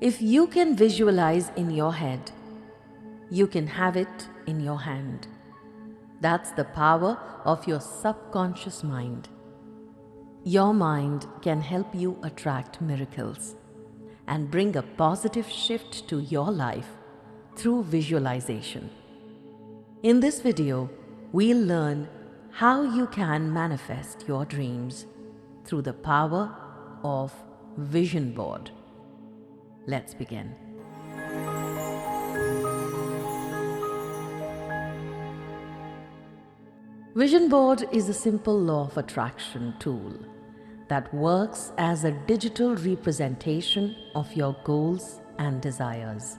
If you can visualize in your head, you can have it in your hand. That's the power of your subconscious mind. Your mind can help you attract miracles and bring a positive shift to your life through visualization. In this video, we'll learn how you can manifest your dreams through the power of vision board. Let's begin. Vision board is a simple law of attraction tool that works as a digital representation of your goals and desires.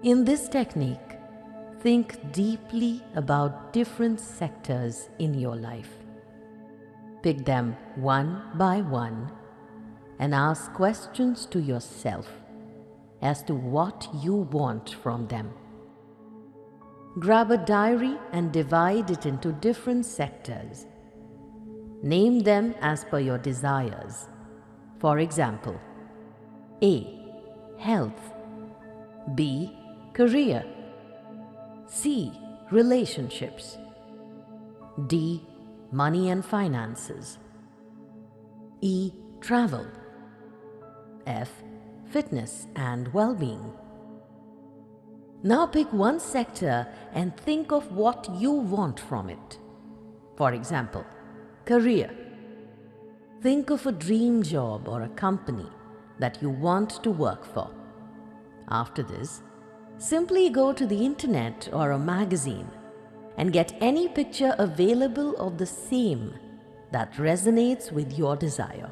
In this technique, think deeply about different sectors in your life. Pick them one by one and ask questions to yourself as to what you want from them. Grab a diary and divide it into different sectors. Name them as per your desires. For example, A. Health. B. Career. C. Relationships. D. Money and finances. E. Travel. F. Fitness and well-being. Now pick one sector and think of what you want from it. For example, career. Think of a dream job or a company that you want to work for. After this, simply go to the internet or a magazine and get any picture available of the same that resonates with your desire.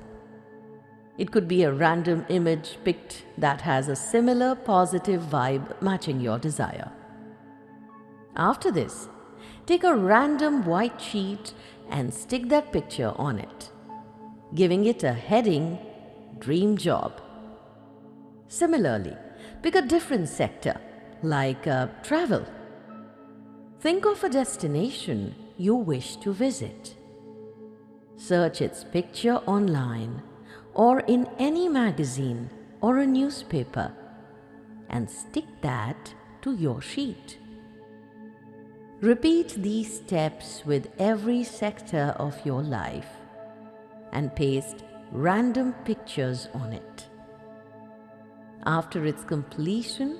It could be a random image picked that has a similar positive vibe matching your desire. After this, take a random white sheet and stick that picture on it, giving it a heading, Dream Job. Similarly, pick a different sector, like travel. Think of a destination you wish to visit. Search its picture online or in any magazine or a newspaper and stick that to your sheet. Repeat these steps with every sector of your life and paste random pictures on it. After its completion,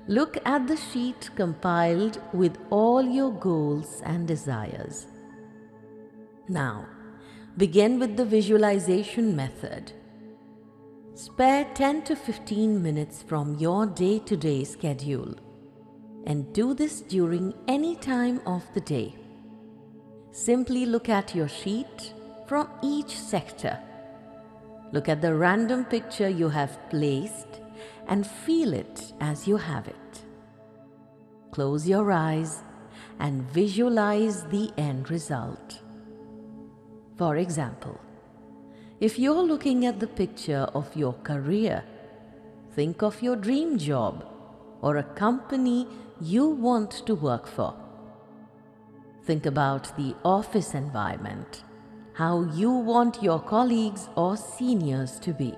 look at the sheet compiled with all your goals and desires. Now, begin with the visualization method. Spare 10 to 15 minutes from your day-to-day schedule and do this during any time of the day. Simply look at your sheet from each sector. Look at the random picture you have placed and feel it as you have it. Close your eyes and visualize the end result. For example, if you're looking at the picture of your career, think of your dream job or a company you want to work for. Think about the office environment, how you want your colleagues or seniors to be,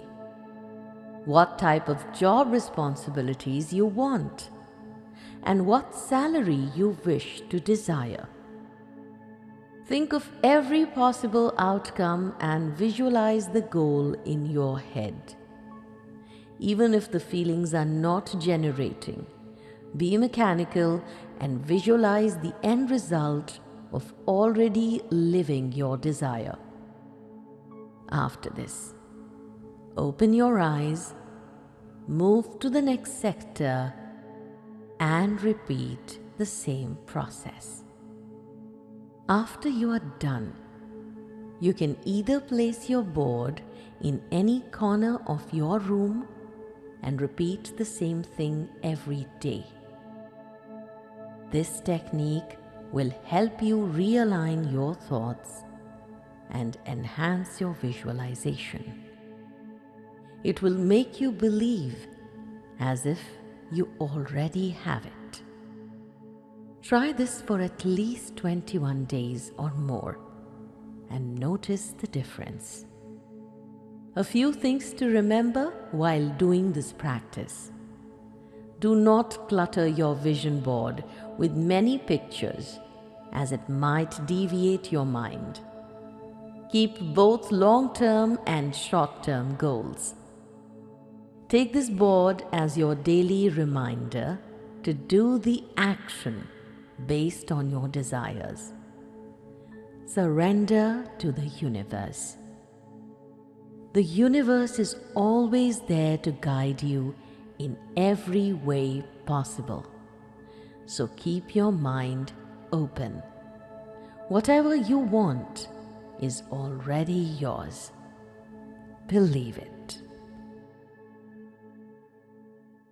what type of job responsibilities you want, and what salary you wish to desire. Think of every possible outcome and visualize the goal in your head. Even if the feelings are not generating, be mechanical and visualize the end result of already living your desire. After this, open your eyes, move to the next sector, and repeat the same process. After you are done, you can either place your board in any corner of your room and repeat the same thing every day. This technique will help you realign your thoughts and enhance your visualization. It will make you believe as if you already have it. Try this for at least 21 days or more and notice the difference. A few things to remember while doing this practice. Do not clutter your vision board with many pictures, as it might deviate your mind. Keep both long-term and short-term goals. Take this board as your daily reminder to do the action based on your desires. Surrender to the universe. The universe is always there to guide you in every way possible. So keep your mind open. Whatever you want is already yours. Believe it.